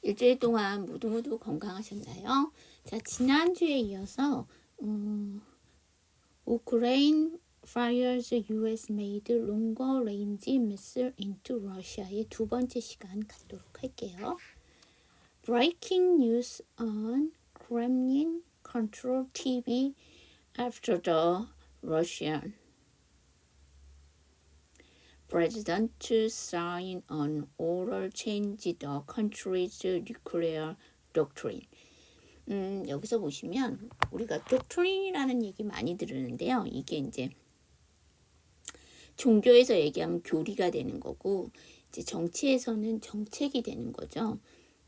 일주일 동안 모두 건강하셨나요? 자, 지난주에 이어서 우크레인 fires US made longer range missile into Russia의 두 번째 시간 갖도록 할게요. Breaking news on Kremlin control TV after the Russian president to sign an order change the country's nuclear doctrine. 여기서 보시면 우리가 doctrine이라는 얘기 많이 들으는데요. 이게 이제 종교에서 얘기하면 교리가 되는 거고 이제 정치에서는 정책이 되는 거죠.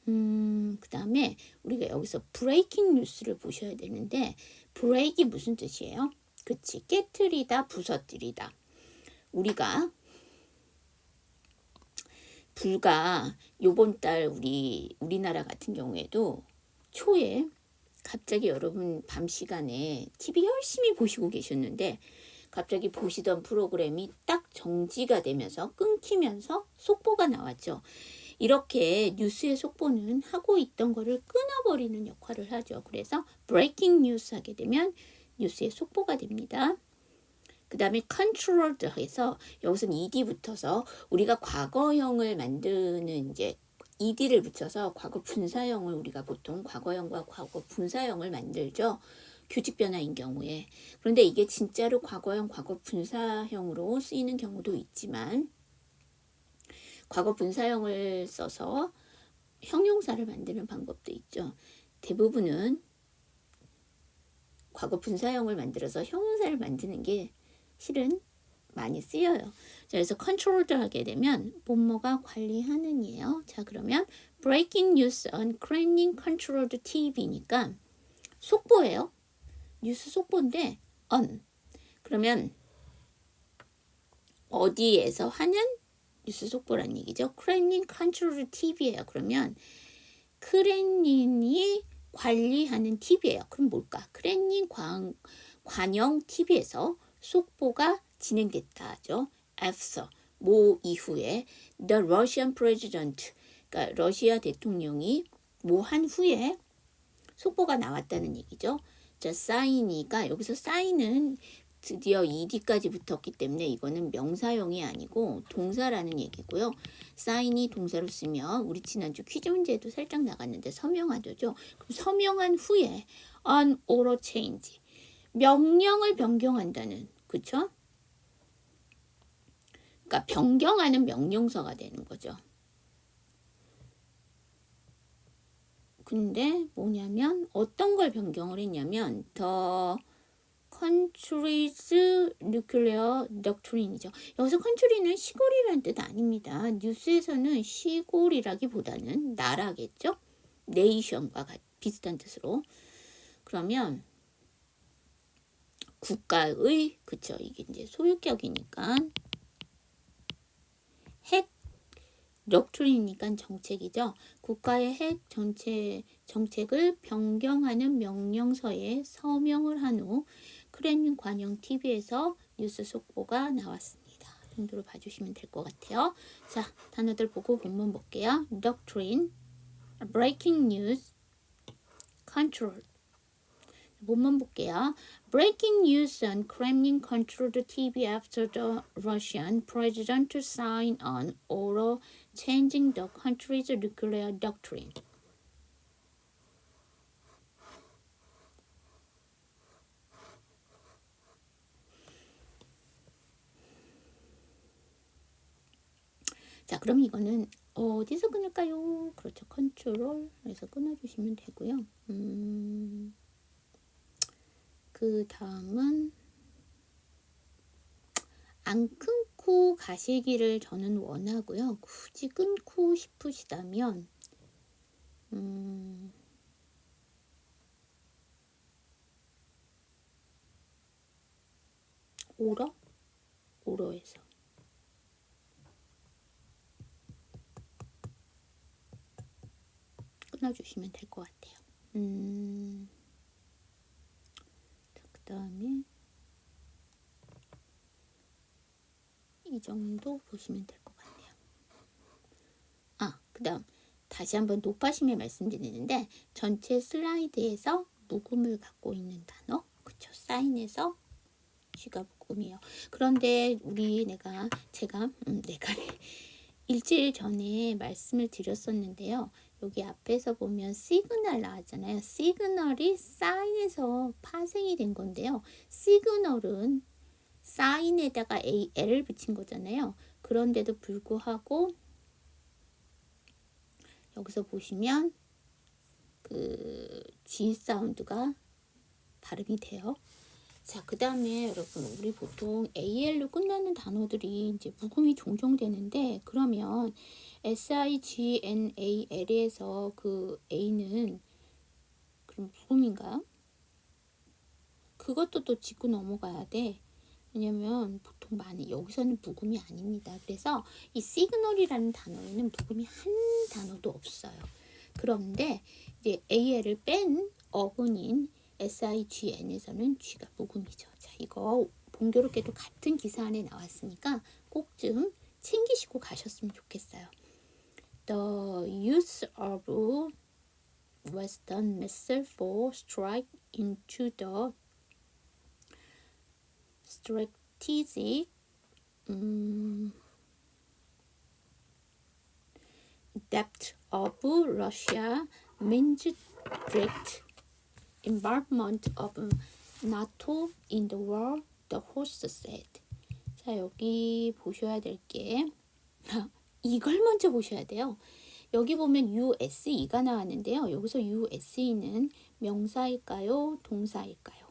그 다음에 우리가 여기서 브레이킹 뉴스를 보셔야 되는데 브레이크이 무슨 뜻이에요? 그치, 깨트리다, 부서뜨리다. 우리가 불과 요번 달 우리나라 같은 경우에도 초에 갑자기 여러분 밤 시간에 TV 열심히 보시고 계셨는데 갑자기 보시던 프로그램이 딱 정지가 되면서 끊기면서 속보가 나왔죠. 이렇게 뉴스의 속보는 하고 있던 거를 끊어버리는 역할을 하죠. 그래서 브레이킹 뉴스 하게 되면 뉴스의 속보가 됩니다. 그 다음에 controlled 해서 여기서는 ed 붙어서 우리가 과거형을 만드는 이제 ed를 붙여서 과거 분사형을 우리가 보통 과거형과 과거 분사형을 만들죠. 규칙 변화인 경우에. 그런데 이게 진짜로 과거형, 과거 분사형으로 쓰이는 경우도 있지만 과거 분사형을 써서 형용사를 만드는 방법도 있죠. 대부분은 과거 분사형을 만들어서 형용사를 만드는 게 실은 많이 쓰여요. 자, 그래서 컨트롤드 하게 되면 뭐뭐가 관리하는이에요. 자, 그러면 breaking news on Kremlin controlled TV니까 속보예요. 뉴스 속보인데 on. 그러면 어디에서 하는 뉴스 속보란 얘기죠. 크렘린 컨트롤 TV예요. 그러면 크렘린이 관리하는 TV예요. 그럼 뭘까? 크렘린 관영 TV에서 속보가 진행됐다 하죠. After, 뭐 이후에 the Russian president, 그러니까 러시아 대통령이 뭐 한 후에 속보가 나왔다는 얘기죠. 자, 사인이가 여기서 사인은 드디어 ed까지 붙었기 때문에 이거는 명사형이 아니고 동사라는 얘기고요. 사인이 동사로 쓰면 우리 지난주 퀴즈 문제도 살짝 나갔는데 서명하죠. 그럼 서명한 후에 an order change, 명령을 변경한다는, 그쵸? 그러니까 변경하는 명령서가 되는 거죠. 근데 뭐냐면 어떤 걸 변경을 했냐면 the country's nuclear doctrine이죠. 여기서 country는 시골이라는 뜻 아닙니다. 뉴스에서는 시골이라기보다는 나라겠죠. nation과 비슷한 뜻으로. 그러면 국가의, 그쵸, 이게 이제 소유격이니까 핵 doctrine이니까 정책이죠. 국가의 핵 정책을 변경하는 명령서에 서명을 한 후 크렘린 관영 TV에서 뉴스 속보가 나왔습니다. 정도로 봐주시면 될 것 같아요. 자, 단어들 보고 본문 볼게요. doctrine, breaking news, control. 본문 볼게요. Breaking news on Kremlin controlled TV after the Russian president signed an order changing the country's nuclear doctrine. 자, 그럼 이거는 어디서 끊을까요? 그렇죠. 컨트롤에서 끊어주시면 되고요. 그 다음은 안 끊고 가시기를 저는 원하고요. 굳이 끊고 싶으시다면 오러에서 끊어주시면 될 것 같아요. 그 다음에 이 정도 보시면 될 것 같네요. 그 다음 다시 한번 높아심에 말씀드리는데 전체 슬라이드에서 묵음을 갖고 있는 단어, 그쵸? 사인에서 쥐가 묵음이에요. 그런데 제가 일주일 전에 말씀을 드렸었는데요. 여기 앞에서 보면 시그널 나왔잖아요. 시그널이 사인에서 파생이 된 건데요. 시그널은 사인에다가 L을 붙인 거잖아요. 그런데도 불구하고 여기서 보시면 그 G 사운드가 발음이 돼요. 자, 그 다음에 여러분, 우리 보통 AL로 끝나는 단어들이 이제 묵음이 종종 되는데, 그러면 SIGNAL에서 그 A는 그럼 묵음인가요? 그것도 또 짚고 넘어가야 돼. 왜냐면 보통 여기서는 묵음이 아닙니다. 그래서 이 시그널이라는 단어에는 묵음이 한 단어도 없어요. 그런데 이제 AL을 뺀 어근인 SIGN에서는 G가 묵음이죠. 자, 이거 공교롭게도 같은 기사 안에 나왔으니까 꼭 좀 챙기시고 가셨으면 좋겠어요. The use of Western missile for strike into the strategic depth of Russia means direct involvement of NATO in the war, the host said. 자, 여기 보셔야 될 게 이걸 먼저 보셔야 돼요. 여기 보면 USE가 나왔는데요. 여기서 USE는 명사일까요? 동사일까요?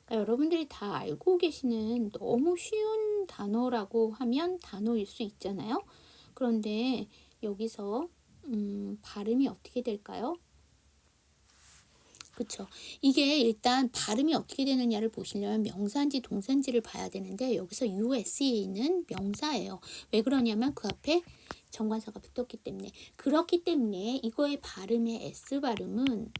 그러니까 여러분들이 다 알고 계시는 너무 쉬운 단어라고 하면 단어일 수 있잖아요. 그런데 여기서 발음이 어떻게 될까요? 그쵸. 이게 일단 발음이 어떻게 되느냐를 보시려면 명사인지 동사인지를 봐야 되는데 여기서 USA는 명사예요. 왜 그러냐면 그 앞에 정관사가 붙었기 때문에. 그렇기 때문에 이거의 발음의 S 발음은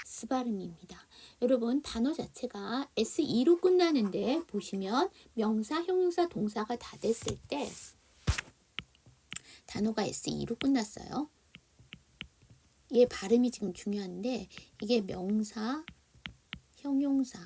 S 발음입니다. 여러분 단어 자체가 SE로 끝나는데 보시면 명사, 형용사, 동사가 다 됐을 때 단어가 SE로 끝났어요. 얘 발음이 지금 중요한데 이게 명사, 형용사,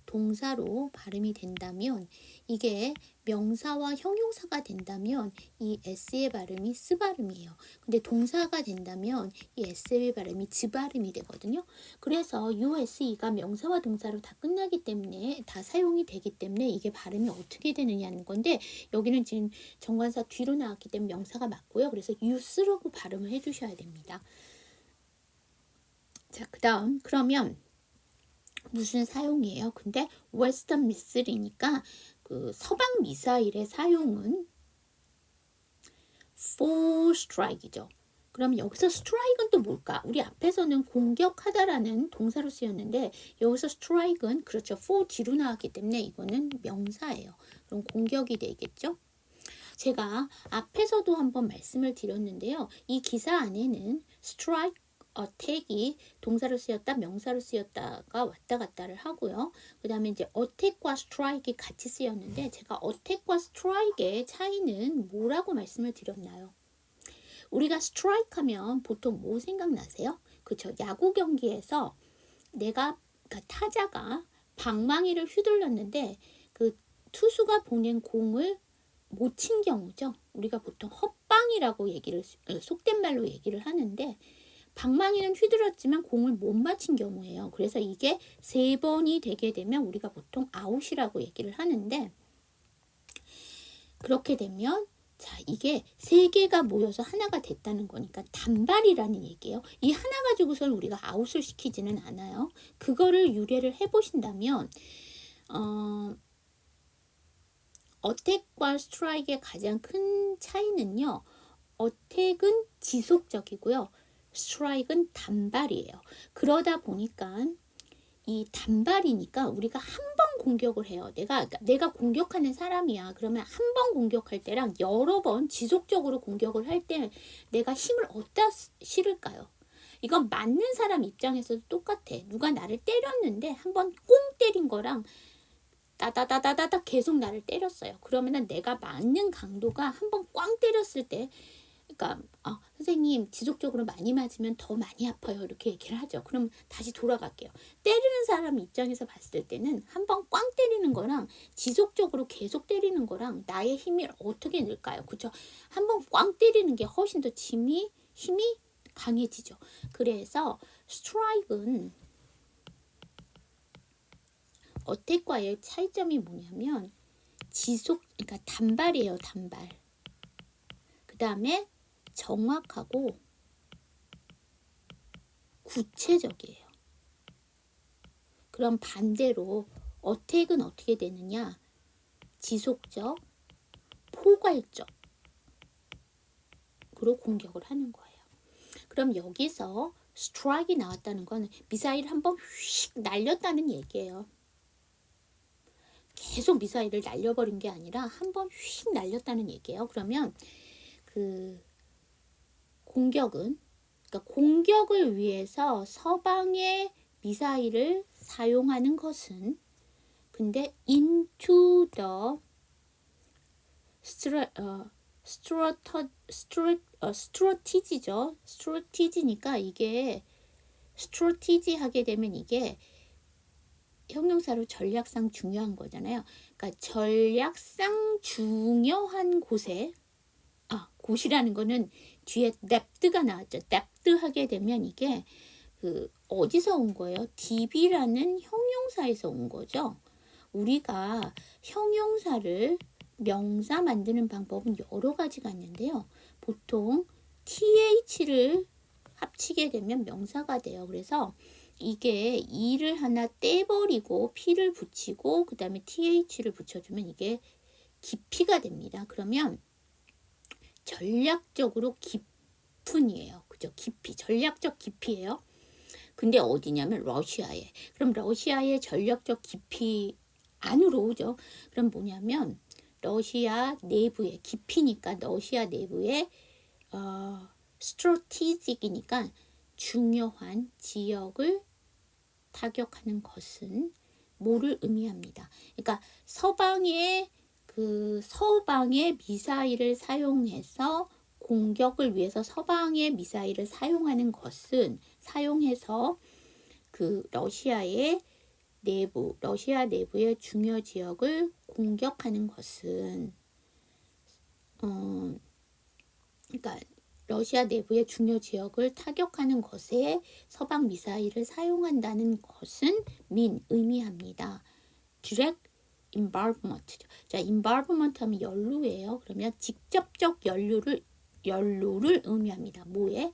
동사로 발음이 된다면 이게 명사와 형용사가 된다면 이 S의 발음이 S 발음이에요. 근데 동사가 된다면 이 S의 발음이 Z 발음이 되거든요. 그래서 USE가 명사와 동사로 다 끝나기 때문에 다 사용이 되기 때문에 이게 발음이 어떻게 되느냐는 건데 여기는 지금 정관사 뒤로 나왔기 때문에 명사가 맞고요. 그래서 use라고 발음을 해주셔야 됩니다. 자, 그 다음 그러면 무슨 사용이에요? 근데 웨스턴 미사일이니까 그 서방 미사일의 사용은 for strike이죠. 그럼 여기서 strike은 또 뭘까? 우리 앞에서는 공격하다라는 동사로 쓰였는데 여기서 strike은 그렇죠. for 뒤로 나왔기 때문에 이거는 명사예요. 그럼 공격이 되겠죠? 제가 앞에서도 한번 말씀을 드렸는데요. 이 기사 안에는 strike 어택이 동사로 쓰였다, 명사로 쓰였다가 왔다 갔다를 하고요. 그 다음에 이제 어택과 스트라이크가 같이 쓰였는데 제가 어택과 스트라이크의 차이는 뭐라고 말씀을 드렸나요? 우리가 스트라이크 하면 보통 뭐 생각나세요? 그렇죠. 야구 경기에서 그러니까 타자가 방망이를 휘둘렀는데 그 투수가 보낸 공을 못 친 경우죠. 우리가 보통 헛방이라고 속된 말로 얘기를 하는데 방망이는 휘둘렀지만 공을 못 맞힌 경우예요. 그래서 이게 3번이 되게 되면 우리가 보통 아웃이라고 얘기를 하는데 그렇게 되면 자 이게 3개가 모여서 하나가 됐다는 거니까 단발이라는 얘기예요. 이 하나 가지고서는 우리가 아웃을 시키지는 않아요. 그거를 유래를 해보신다면 어택과 스트라이크의 가장 큰 차이는요. 어택은 지속적이고요. 스트라이크는 단발이에요. 그러다 보니까 이 단발이니까 우리가 한 번 공격을 해요. 내가 공격하는 사람이야. 그러면 한 번 공격할 때랑 여러 번 지속적으로 공격을 할 때 내가 힘을 어디다 실을까요? 이건 맞는 사람 입장에서도 똑같아. 누가 나를 때렸는데 한 번 꽁 때린 거랑 따다다다다다 계속 나를 때렸어요. 그러면은 내가 맞는 강도가 한 번 꽝 때렸을 때 그러니까 선생님 지속적으로 많이 맞으면 더 많이 아파요. 이렇게 얘기를 하죠. 그럼 다시 돌아갈게요. 때리는 사람 입장에서 봤을 때는 한 번 꽝 때리는 거랑 지속적으로 계속 때리는 거랑 나의 힘이 어떻게 늘까요? 그렇죠? 한 번 꽝 때리는 게 훨씬 더 힘이 강해지죠. 그래서 스트라이크는 어택과의 차이점이 뭐냐면 그러니까 단발이에요. 단발. 그 다음에 정확하고 구체적이에요. 그럼 반대로 어택은 어떻게 되느냐? 지속적, 포괄적 그로 공격을 하는 거예요. 그럼 여기서 스트라이크가 나왔다는 건 미사일 한번 휙 날렸다는 얘기예요. 계속 미사일을 날려버린 게 아니라 한번 휙 날렸다는 얘기예요. 그러면 그 공격은 그러니까 공격을 위해서 서방의 미사일을 사용하는 것은 근데 into the strategy죠. strategy니까 이게 strategy 하게 되면 이게 형용사로 전략상 중요한 거잖아요. 그러니까 전략상 중요한 곳에 곳이라는 거는 뒤에 depth가 나왔죠. depth 하게 되면 이게 어디서 온 거예요? DB라는 형용사에서 온 거죠. 우리가 형용사를 명사 만드는 방법은 여러 가지가 있는데요. 보통 TH를 합치게 되면 명사가 돼요. 그래서 이게 E를 하나 떼버리고 P를 붙이고 그 다음에 TH를 붙여주면 이게 깊이가 됩니다. 그러면 전략적으로 깊은이에요. 그죠? 깊이. 전략적 깊이예요. 근데 어디냐면 러시아에. 그럼 러시아의 전략적 깊이 안으로 오죠. 그럼 뭐냐면 러시아 내부에 깊이니까 러시아 내부에 스트래티직이니까 중요한 지역을 타격하는 것은 뭐를 의미합니다. 그러니까 서방의 미사일을 사용해서 공격을 위해서 서방의 미사일을 사용하는 것은 사용해서 러시아 내부의 중요 지역을 공격하는 것은 그러니까 러시아 내부의 중요 지역을 타격하는 것에 서방 미사일을 사용한다는 것은 의미합니다. direct involvement죠. 자, involvement 하면 연루예요. 그러면 직접적 연루를 의미합니다. 뭐에?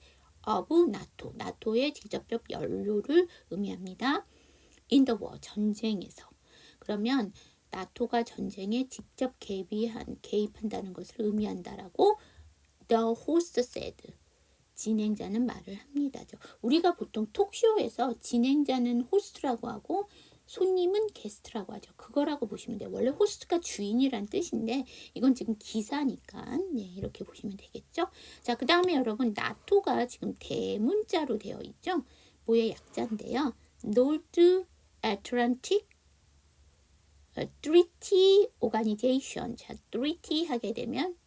of NATO. 나토의 직접적 연루를 의미합니다. in the war. 전쟁에서. 그러면 나토가 전쟁에 직접 개입한다는 것을 의미한다라고 the host said. 진행자는 말을 합니다. 우리가 보통 톡쇼에서 진행자는 호스트라고 하고 손님은 게스트라고 하죠. 그거라고 보시면 돼요. 원래 호스트가 주인이란 뜻인데 이건 지금 기사니까 이렇게 보시면 되겠죠. 자, 그 다음에 여러분 나토가 지금 대문자로 되어 있죠. 뭐의 약자인데요. North Atlantic Treaty Organization. 자, treaty 하게 되면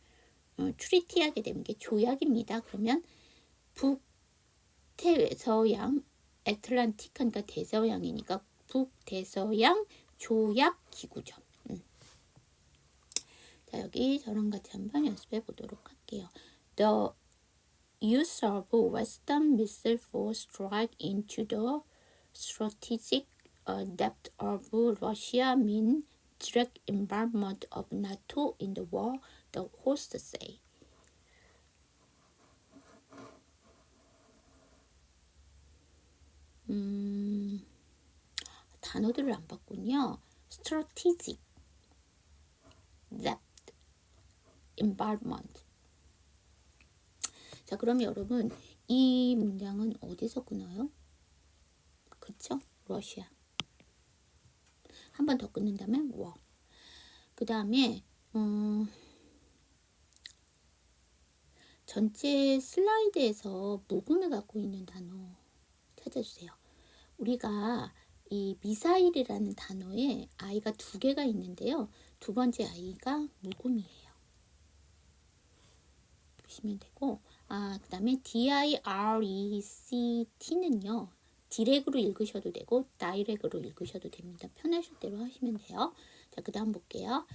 트리티 하게 되는 게 조약입니다. 그러면 북대서양 애틀란틱 하니까 대서양이니까 북대서양 조약기구죠. 자, 여기 저랑 같이 한번 연습해 보도록 할게요. The use of Western missile force strike into the strategic depth of Russia mean direct involvement of NATO in the war, the host say. 단어들을 안 봤군요. strategic, depth, involvement. 자, 그럼 여러분 이 문장은 어디서 끊어요? 그쵸? 러시아. 한 번 더 끊는다면 war. 그 다음에 전체 슬라이드에서 묵음을 갖고 있는 단어 찾아주세요. 우리가 이 미사일이라는 단어에 아이가 두 개가 있는데요. 두 번째 아이가 묵음이에요. 보시면 되고, 그다음에 DIRECT는요. 디렉으로 읽으셔도 되고 다이렉으로 읽으셔도 됩니다. 편하실 대로 하시면 돼요. 자, 그다음 볼게요.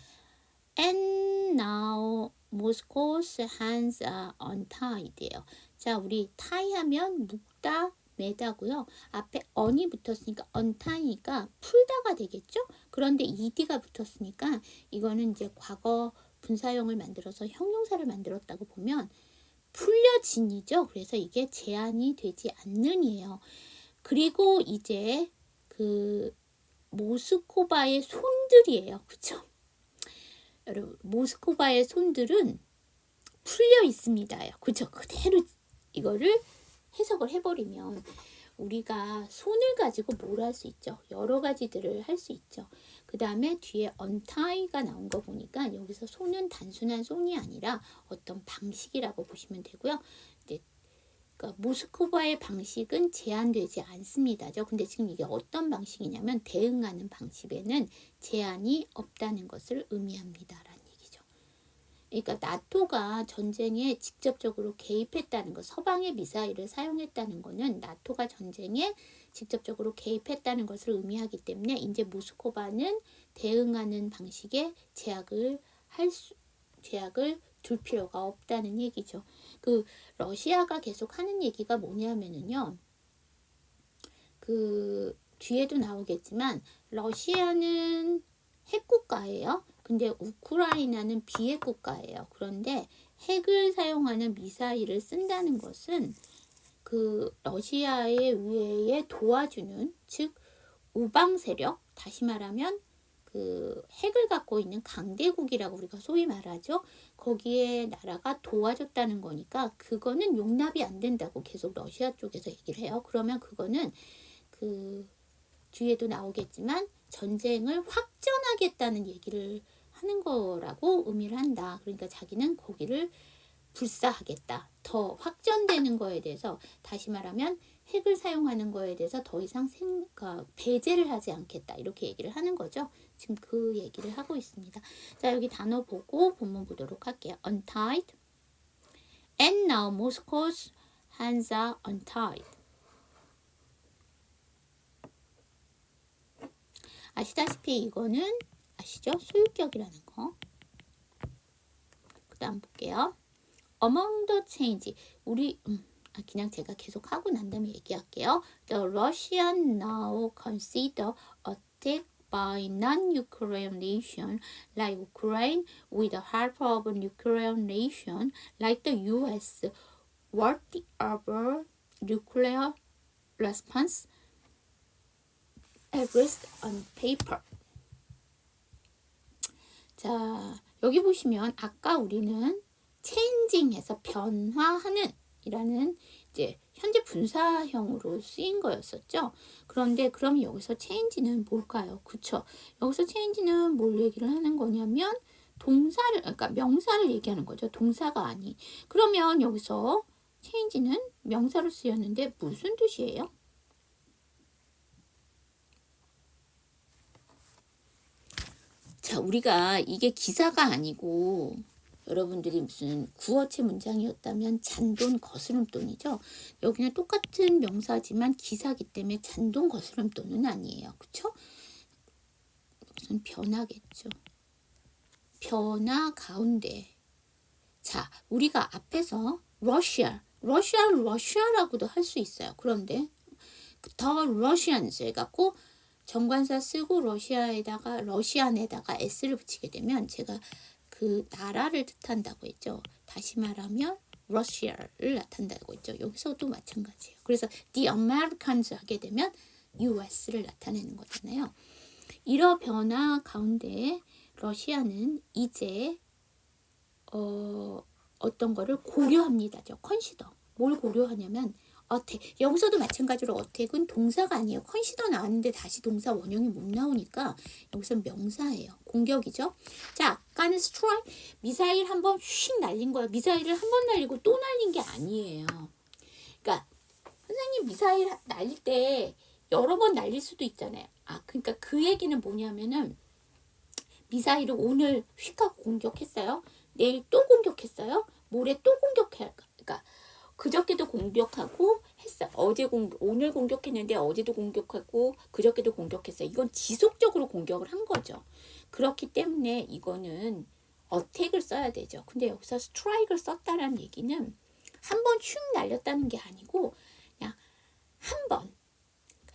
And now Moscow's hands are untied예요. 자, 우리 tie 하면 묶다, 매다고요. 앞에 on이 붙었으니까 untie니까 풀다가 되겠죠? 그런데 ed가 붙었으니까 이거는 이제 과거 분사형을 만들어서 형용사를 만들었다고 보면 풀려진이죠. 그래서 이게 제한이 되지 않는이에요. 그리고 이제 그 모스코바의 손들이에요. 그쵸? 여러분, 모스코바의 손들은 풀려 있습니다요. 그쵸? 그대로 이거를 해석을 해버리면 우리가 손을 가지고 뭘 할 수 있죠? 여러 가지들을 할 수 있죠. 그 다음에 뒤에 untie가 나온 거 보니까 여기서 손은 단순한 손이 아니라 어떤 방식이라고 보시면 되고요. 이제 그러니까 모스코바의 방식은 제한되지 않습니다죠. 근데 지금 이게 어떤 방식이냐면 대응하는 방식에는 제한이 없다는 것을 의미합니다라는 얘기죠. 그러니까 나토가 전쟁에 직접적으로 개입했다는 것, 서방의 미사일을 사용했다는 것은 나토가 전쟁에 직접적으로 개입했다는 것을 의미하기 때문에 이제 모스코바는 대응하는 방식에 제약을 둘 필요가 없다는 얘기죠. 그 러시아가 계속 하는 얘기가 뭐냐면은요. 그 뒤에도 나오겠지만 러시아는 핵국가예요. 근데 우크라이나는 비핵국가예요. 그런데 핵을 사용하는 미사일을 쓴다는 것은 그 러시아에 의해 도와주는, 즉 우방 세력, 다시 말하면 그 핵을 갖고 있는 강대국이라고 우리가 소위 말하죠. 거기에 나라가 도와줬다는 거니까 그거는 용납이 안 된다고 계속 러시아 쪽에서 얘기를 해요. 그러면 그거는 그 뒤에도 나오겠지만 전쟁을 확전하겠다는 얘기를 하는 거라고 의미를 한다. 그러니까 자기는 거기를 불사하겠다. 더 확전되는 거에 대해서, 다시 말하면 핵을 사용하는 거에 대해서 더 이상 배제를 하지 않겠다. 이렇게 얘기를 하는 거죠. 지금 그 얘기를 하고 있습니다. 자, 여기 단어 보고 본문 보도록 할게요. untied. And now Moscow's hands are untied. 아시다시피 이거는 아시죠? 소유격이라는 거. 그 다음 볼게요. Among the change. 우리 그냥 제가 계속 하고 난 다음에 얘기할게요. The Russian now consider attack by non-Ukraine nation like Ukraine with the help of a Ukraine nation like the US whatever nuclear response agreed on paper. 자, 여기 보시면 아까 우리는 changing해서 변화하는 이라는 이제 현재 분사형으로 쓰인 거였었죠. 그런데 그럼 여기서 change는 뭘까요? 그쵸? 여기서 change는 뭘 얘기를 하는 거냐면 동사를, 그러니까 명사를 얘기하는 거죠. 동사가 아닌. 그러면 여기서 change는 명사로 쓰였는데 무슨 뜻이에요? 자, 우리가 이게 기사가 아니고 여러분들이 무슨 구어체 문장이었다면 잔돈, 거스름돈이죠. 여기는 똑같은 명사지만 기사기 때문에 잔돈, 거스름돈은 아니에요. 그쵸? 무슨 변화겠죠. 변화 가운데. 자, 우리가 앞에서 러시아라고도 할 수 있어요. 그런데 더 러시안스 해갖고 정관사 쓰고 러시안에다가 s를 붙이게 되면 제가 그 나라를 뜻한다고 했죠. 다시 말하면 러시아를 나타낸다고 했죠. 여기서도 마찬가지예요. 그래서 the Americans 하게 되면 US를 나타내는 거잖아요. 이러 변화 가운데 러시아는 이제 어떤 거를 고려합니다죠. 컨시더. 뭘 고려하냐면 어택. 여기서도 마찬가지로 어택은 동사가 아니에요. 컨시더 나왔는데 다시 동사 원형이 못 나오니까 여기서 명사예요. 공격이죠. 자, 아까는 스트라이크, 미사일 한번 휙 날린 거예요. 미사일을 한 번 날리고 또 날린 게 아니에요. 그러니까 선생님 미사일 날릴 때 여러 번 날릴 수도 있잖아요. 그러니까 그 얘기는 뭐냐면은 미사일을 오늘 휙 하고 공격했어요. 내일 또 공격했어요. 모레 또 공격할까? 그러니까 그저께도 공격하고 했어. 오늘 공격했는데 어제도 공격하고 그저께도 공격했어. 이건 지속적으로 공격을 한 거죠. 그렇기 때문에 이거는 어택을 써야 되죠. 근데 여기서 스트라이크를 썼다라는 얘기는 한 번 슉 날렸다는 게 아니고 그냥 한 번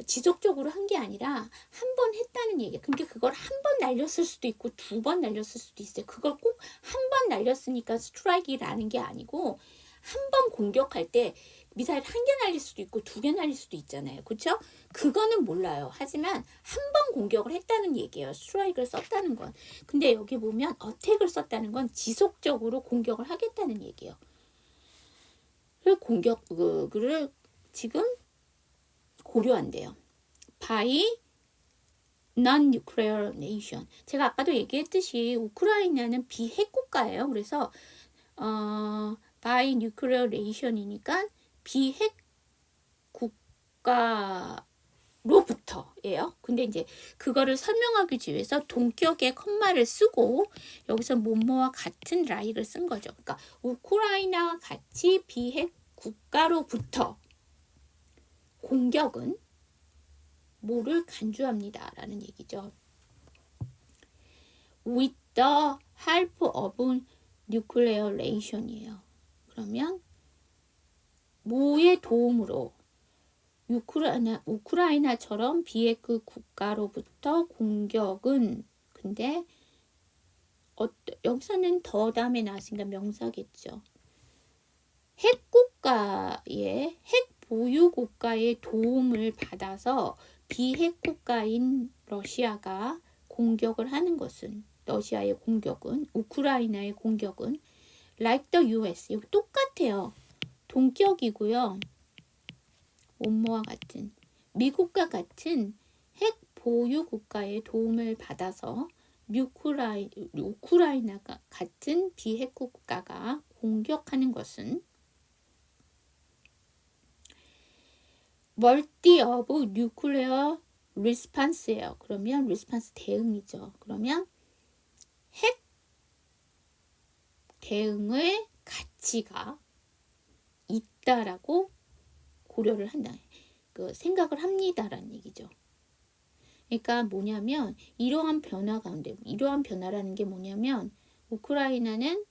지속적으로 한 게 아니라 한 번 했다는 얘기예요. 그러니까 그걸 한 번 날렸을 수도 있고 두 번 날렸을 수도 있어요. 그걸 꼭 한 번 날렸으니까 스트라이크라는 게 아니고 한 번 공격할 때 미사일 한 개 날릴 수도 있고 두 개 날릴 수도 있잖아요. 그렇죠? 그거는 몰라요. 하지만 한 번 공격을 했다는 얘기예요. 스트라이크를 썼다는 건. 근데 여기 보면 어택을 썼다는 건 지속적으로 공격을 하겠다는 얘기예요. 그를 지금 고려한대요. by non-nuclear nation. 제가 아까도 얘기했듯이 우크라이나는 비핵 국가예요. 그래서 by nuclear nation이니까 비핵 국가로부터예요. 근데 이제 그거를 설명하기 위해서 동격의 컴마를 쓰고 여기서 뭐뭐와 같은 라이를 쓴 거죠. 그러니까 우크라이나와 같이 비핵 국가로부터 공격은 뭐를 간주합니다. 라는 얘기죠. With the help of nuclear nation이에요. 그러면 뭐의 도움으로 우크라이나처럼 비핵 국가로부터 공격은 근데 여기서는 더 다음에 나왔으니까 명사겠죠. 핵 보유 국가의 도움을 받아서 비핵 국가인 러시아가 공격을 하는 것은 러시아의 공격은 우크라이나의 공격은 like the US 여기 똑같아요. 동격이고요. 뭐뭐와 같은 미국과 같은 핵 보유 국가의 도움을 받아서 우크라이나가 같은 비핵 국가가 공격하는 것은 멀티 오브 뉴클레어 리스판스예요. 그러면 리스판스 대응이죠. 그러면 핵 대응의 가치가 있다라고 고려를 한다. 생각을 합니다라는 얘기죠. 그러니까 뭐냐면 이러한 변화 가운데 이러한 변화라는 게 뭐냐면 우크라이나는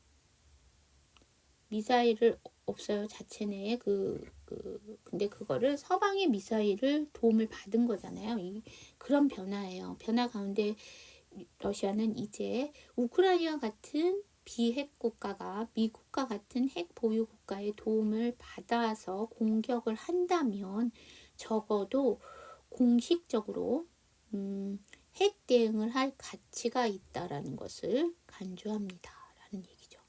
미사일을 없어요. 자체 내에 근데 그거를 서방의 미사일을 도움을 받은 거잖아요. 그런 변화예요. 변화 가운데 러시아는 이제 우크라이나 같은 비핵 국가가 미국과 같은 핵 보유 국가의 도움을 받아서 공격을 한다면 적어도 공식적으로 핵 대응을 할 가치가 있다라는 것을 간주합니다. 라는 얘기죠.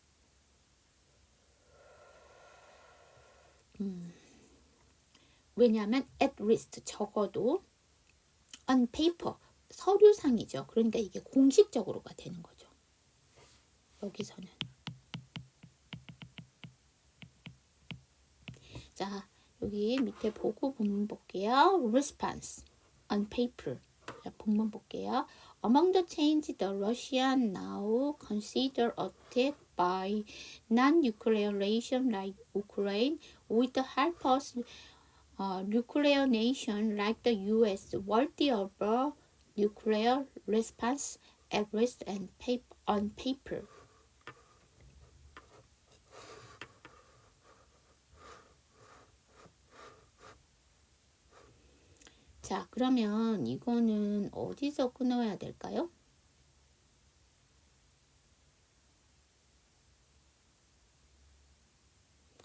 왜냐하면 at least 적어도 on paper 서류상이죠. 그러니까 이게 공식적으로가 되는 거죠. 여기서는. 자, 여기 밑에 보고 본문 볼게요. Response on paper. 자, 본문 볼게요. Among the changes the Russian now consider attack by non-nuclear nation like Ukraine with the help of nuclear nation like the U.S. worthy of a nuclear response at least on paper. 자, 그러면 이거는 어디서 끊어야 될까요?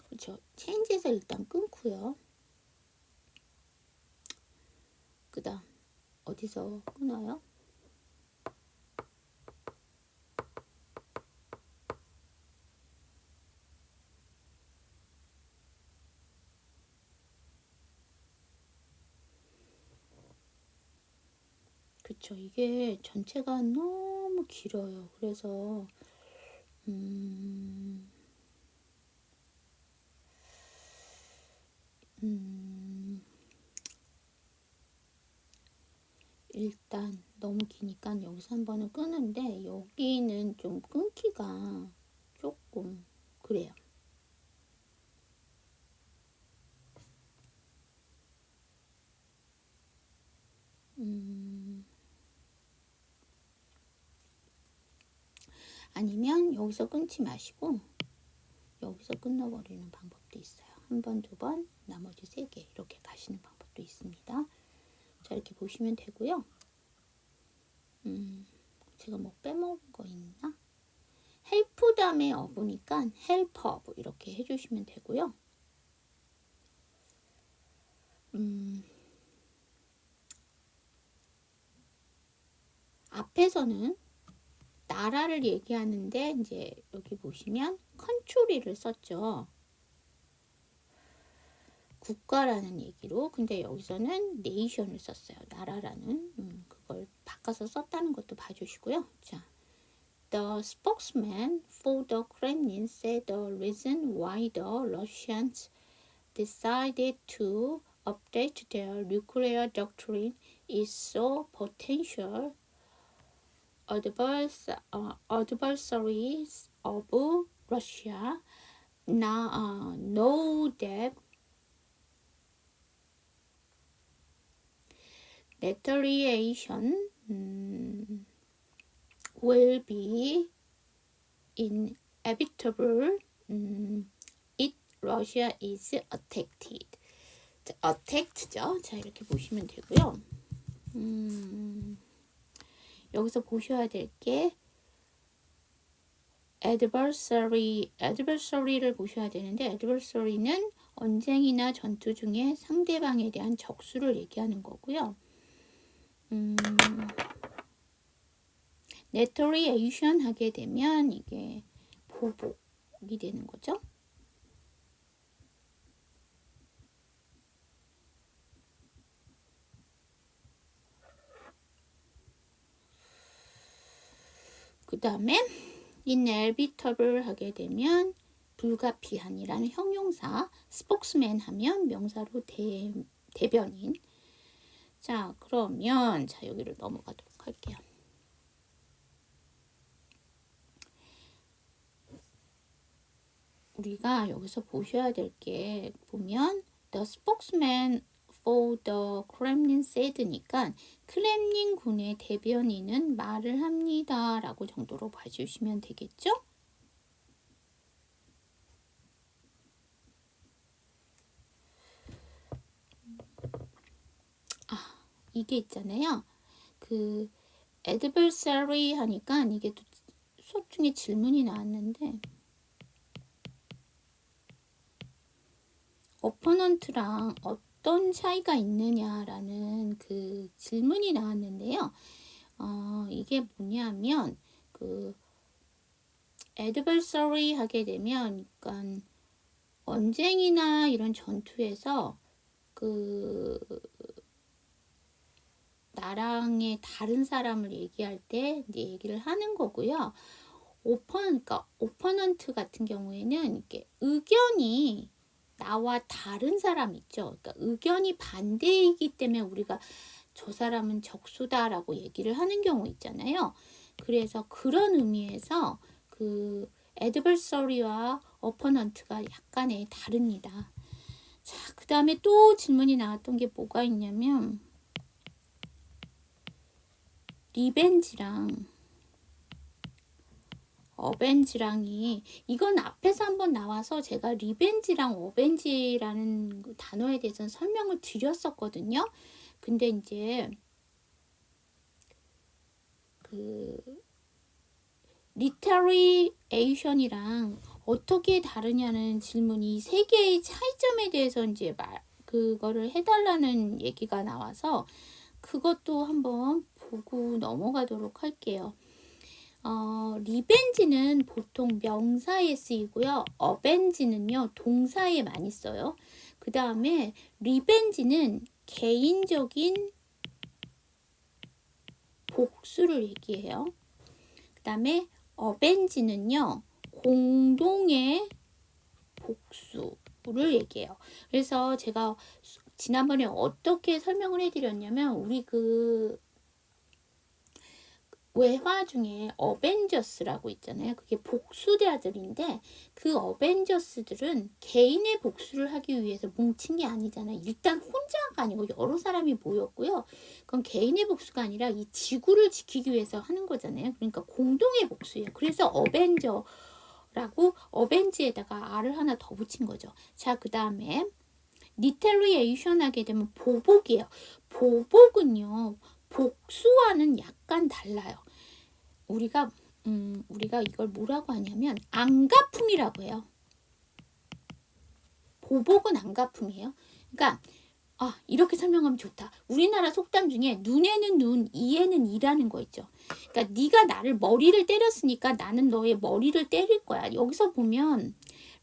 그렇죠. 체인지에서 일단 끊고요. 그 다음 어디서 끊어요? 그쵸. 이게 전체가 너무 길어요. 그래서 일단 너무 기니까 여기서 한 번은 끄는데 여기는 좀 끊기가 조금 그래요. 아니면 여기서 끊지 마시고 여기서 끊어버리는 방법도 있어요. 한 번, 두 번, 나머지 3개 이렇게 가시는 방법도 있습니다. 자, 이렇게 보시면 되고요. 제가 뭐 빼먹은 거 있나? 헬프 다음에 어부니까 헬프 어부 이렇게 해주시면 되고요. 앞에서는 나라를 얘기하는데 이제 여기 보시면 컨트리를 썼죠. 국가라는 얘기로. 근데 여기서는 네이션을 썼어요. 나라라는 그걸 바꿔서 썼다는 것도 봐주시고요. 자, The spokesman for the Kremlin said the reason why the Russians decided to update their nuclear doctrine is so potential adversaries of Russia now know that retaliation will be inevitable if Russia is attacked. attacked죠. 자, 이렇게 보시면 되고요. 여기서 보셔야 될 게 adversary를 보셔야 되는데 adversary는 언쟁이나 전투 중에 상대방에 대한 적수를 얘기하는 거고요. retaliation 하게 되면 이게 보복이 되는 거죠. 그 다음에 inevitable 하게 되면 불가피한이라는 형용사, spokesman 하면 명사로 대변인. 자, 그러면 자 여기를 넘어가도록 할게요. 우리가 여기서 보셔야 될 게 보면 the spokesman for the Kremlin said니까 크렘린군의 대변인은 말을 합니다 라고 정도로 봐주시면 되겠죠? 이게 있잖아요. 그 adversary 하니까 이게 또 수업 중에 질문이 나왔는데 opponent랑 어떤 차이가 있느냐라는 그 질문이 나왔는데요. 이게 뭐냐면 그 adversary 하게 되면 그러니까 언쟁이나 이런 전투에서 그 나랑의 다른 사람을 얘기할 때 이제 얘기를 하는 거고요. 그러니까 오퍼넌트 같은 경우에는 이렇게 의견이 나와 다른 사람 있죠. 그러니까 의견이 반대이기 때문에 우리가 저 사람은 적수다라고 얘기를 하는 경우 있잖아요. 그래서 그런 의미에서 그 adversary와 opponent가 약간의 다릅니다. 자, 그 다음에 또 질문이 나왔던 게 뭐가 있냐면 리벤지랑 어벤지랑이 이건 앞에서 한번 나와서 제가 리벤지랑 어벤지라는 단어에 대해서는 설명을 드렸었거든요. 근데 이제 그 리테리에이션이랑 어떻게 다르냐는 질문이 3개의 차이점에 대해서 이제 그거를 해달라는 얘기가 나와서 그것도 한번 보고 넘어가도록 할게요. 리벤지는 보통 명사에 쓰이고요. 어벤지는요, 동사에 많이 써요. 그 다음에 리벤지는 개인적인 복수를 얘기해요. 그 다음에 어벤지는요, 공동의 복수를 얘기해요. 그래서 제가 지난번에 어떻게 설명을 해드렸냐면, 외화 중에 어벤져스라고 있잖아요. 그게 복수대들인데 그 어벤져스들은 개인의 복수를 하기 위해서 뭉친 게 아니잖아요. 일단 혼자가 아니고 여러 사람이 모였고요. 그건 개인의 복수가 아니라 이 지구를 지키기 위해서 하는 거잖아요. 그러니까 공동의 복수예요. 그래서 어벤져라고 어벤지에다가 R을 하나 더 붙인 거죠. 자, 그 다음에 리텔리에이션 하게 되면 보복이에요. 보복은요, 복수와는 약간 달라요. 우리가 이걸 뭐라고 하냐면 안갚음이라고 해요. 보복은 안갚음이에요. 그러니까 이렇게 설명하면 좋다. 우리나라 속담 중에 눈에는 눈, 이에는 이라는 거 있죠. 그러니까 네가 나를 머리를 때렸으니까 나는 너의 머리를 때릴 거야. 여기서 보면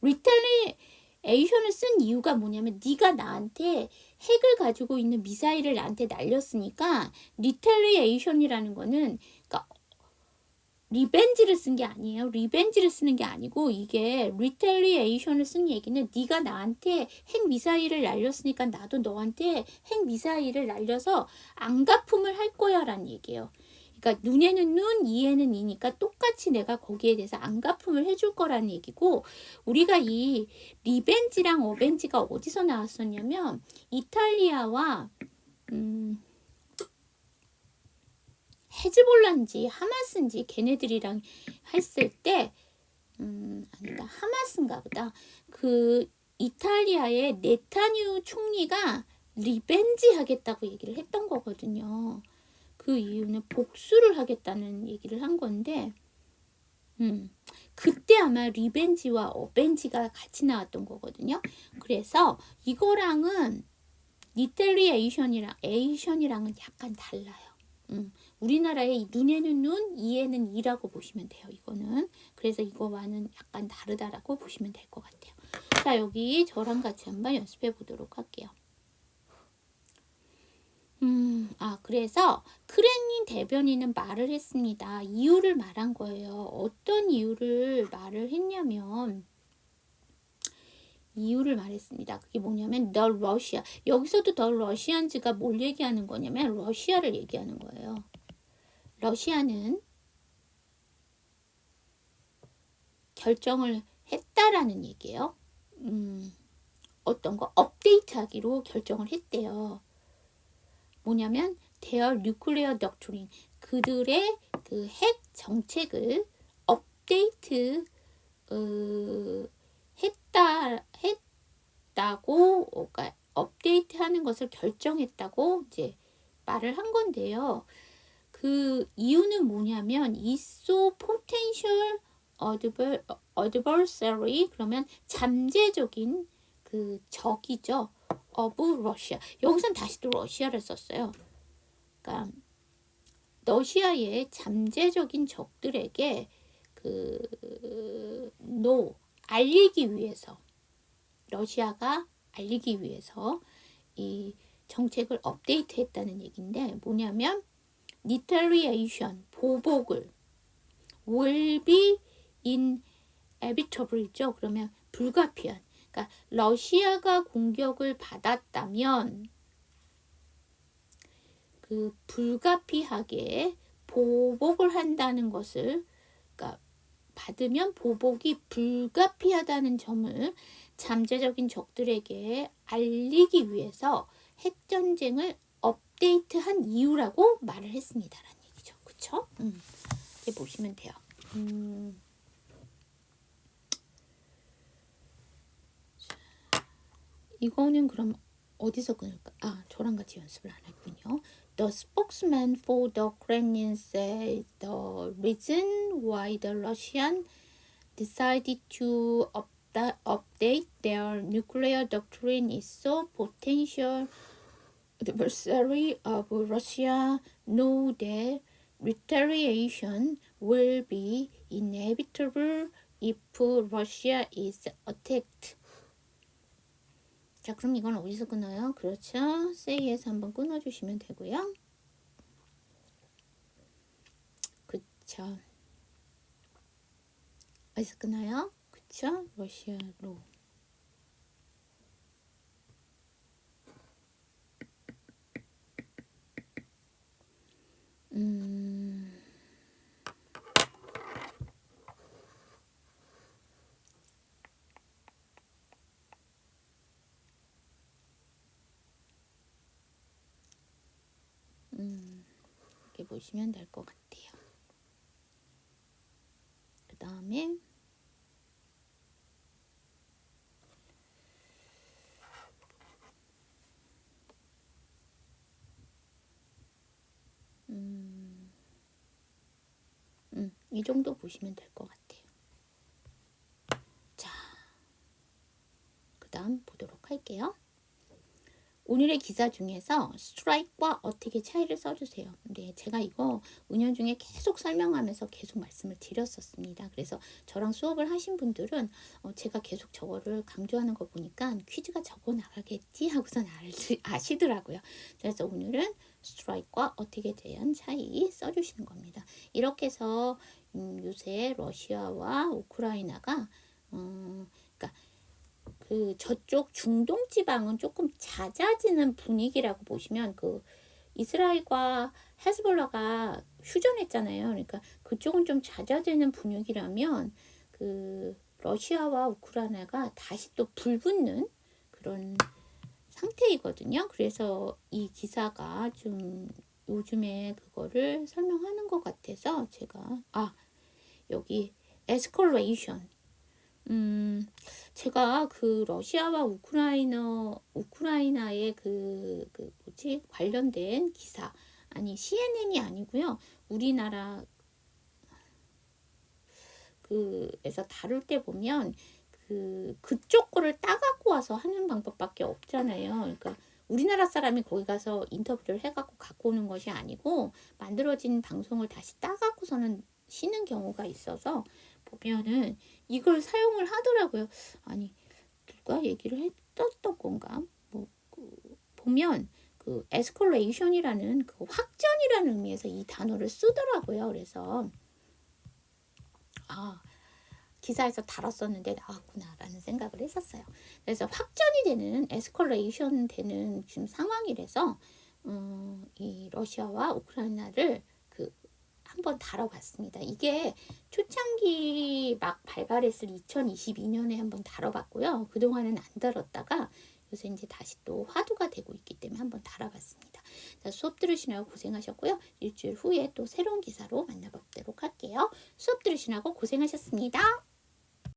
리텔리에이션을 쓴 이유가 뭐냐면 네가 나한테 핵을 가지고 있는 미사일을 나한테 날렸으니까 리텔리에이션이라는 거는 그러니까 리벤지를 쓴 게 아니에요. 리벤지를 쓰는 게 아니고 이게 리텔리에이션을 쓴 얘기는 네가 나한테 핵 미사일을 날렸으니까 나도 너한테 핵 미사일을 날려서 안갚음을 할 거야 라는 얘기예요. 그러니까 눈에는 눈, 이에는 이니까 똑같이 내가 거기에 대해서 안갚음을 해줄 거라는 얘기고 우리가 이 리벤지랑 어벤지가 어디서 나왔었냐면 이탈리아와 헤즈볼라인지 하마스인지 걔네들이랑 했을 때 아니다 하마스인가 보다. 그 이탈리아의 네타뉴 총리가 리벤지 하겠다고 얘기를 했던 거거든요. 그 이유는 복수를 하겠다는 얘기를 한 건데 그때 아마 리벤지와 어벤지가 같이 나왔던 거거든요. 그래서 이거랑은 리텔리에이션이랑은 약간 달라요. 우리나라의 눈에는 눈, 이에는 이라고 보시면 돼요. 이거는. 그래서 이거와는 약간 다르다라고 보시면 될 것 같아요. 자, 여기 저랑 같이 한번 연습해 보도록 할게요. 그래서 크레닌 대변인은 말을 했습니다. 이유를 말한 거예요. 어떤 이유를 말을 했냐면 이유를 말했습니다. 그게 뭐냐면 the Russia. 여기서도 the Russians가 뭘 얘기하는 거냐면 러시아를 얘기하는 거예요. 러시아는 결정을 했다라는 얘기예요. 어떤 거 업데이트하기로 결정을 했대요. 뭐냐면 their nuclear doctrine. 그들의 그 핵 정책을 업데이트 했다고 그러니까 업데이트하는 것을 결정했다고 이제 말을 한 건데요. 그 이유는 뭐냐면 있어 potential adversary 그러면 잠재적인 그 적이죠. of Russia. 여기선 다시 또 러시아를 썼어요. 그러니까 러시아의 잠재적인 적들에게 알리기 위해서 러시아가 알리기 위해서 이 정책을 업데이트했다는 얘기인데 뭐냐면 retaliation 보복을 will be inevitable이죠. 그러면 불가피한. 그러니까 러시아가 공격을 받았다면 그 불가피하게 보복을 한다는 것을 그러니까 받으면 보복이 불가피하다는 점을 잠재적인 적들에게 알리기 위해서 핵전쟁을 업데이트한 이유라고 말을 했습니다라는 얘기죠. 그쵸? 이렇게 보시면 돼요. 이거는 그럼 어디서 끊을까? 저랑 같이 연습을 안 했군요. The spokesman for the Kremlin said the reason why the Russian decided to update their nuclear doctrine is so potential adversary of Russia know that retaliation will be inevitable if Russia is attacked. 자, 그럼 이건 어디서 끊어요? 그렇죠. say에서 한번 끊어주시면 되고요. 그쵸. 어디서 끊어요? 그쵸? 러시아로. 보시면 될 것 같아요. 그 다음에 이 정도 보시면 될 것 같아요. 자, 그 다음 보도록 할게요. 오늘의 기사 중에서 스트라이크와 어택의 차이를 써주세요. 네, 제가 이거 은연중에 계속 설명하면서 계속 말씀을 드렸었습니다. 그래서 저랑 수업을 하신 분들은 제가 계속 저거를 강조하는 거 보니까 퀴즈가 저거 나가겠지 하고선 아시더라고요. 그래서 오늘은 스트라이크와 어택에 대한 차이 써주시는 겁니다. 이렇게 해서 요새 러시아와 우크라이나가 그러니까 그 저쪽 중동 지방은 조금 잦아지는 분위기라고 보시면, 그 이스라엘과 헤즈볼라가 휴전했잖아요. 그러니까 그쪽은 좀 잦아지는 분위기라면 그 러시아와 우크라이나가 다시 또 불붙는 그런 상태이거든요. 그래서 이 기사가 좀 요즘에 그거를 설명하는 것 같아서 제가 여기 에스컬레이션, 제가 그 러시아와 우크라이나의 관련된 기사, 아니, CNN이 아니고요. 우리나라 그에서 다룰 때 보면 그쪽 거를 따갖고 와서 하는 방법밖에 없잖아요. 그러니까 우리나라 사람이 거기 가서 인터뷰를 해갖고 갖고 오는 것이 아니고 만들어진 방송을 다시 따갖고서는 쉬는 경우가 있어서 보면은 이걸 사용을 하더라고요. 아니, 누가 얘기를 했던 건가? 보면 그 에스컬레이션이라는 그 확전이라는 의미에서 이 단어를 쓰더라고요. 그래서 기사에서 다뤘었는데 나왔구나라는 생각을 했었어요. 그래서 확전이 되는, 에스컬레이션 되는 지금 상황이라서 이 러시아와 우크라이나를 한번 다뤄봤습니다. 이게 초창기 막 발발했을 2022년에 한번 다뤄봤고요. 그동안은 안 다뤘다가 요새 이제 다시 또 화두가 되고 있기 때문에 한번 다뤄봤습니다. 자, 수업 들으시느라고 고생하셨고요. 일주일 후에 또 새로운 기사로 만나보도록 할게요. 수업 들으시느라고 고생하셨습니다.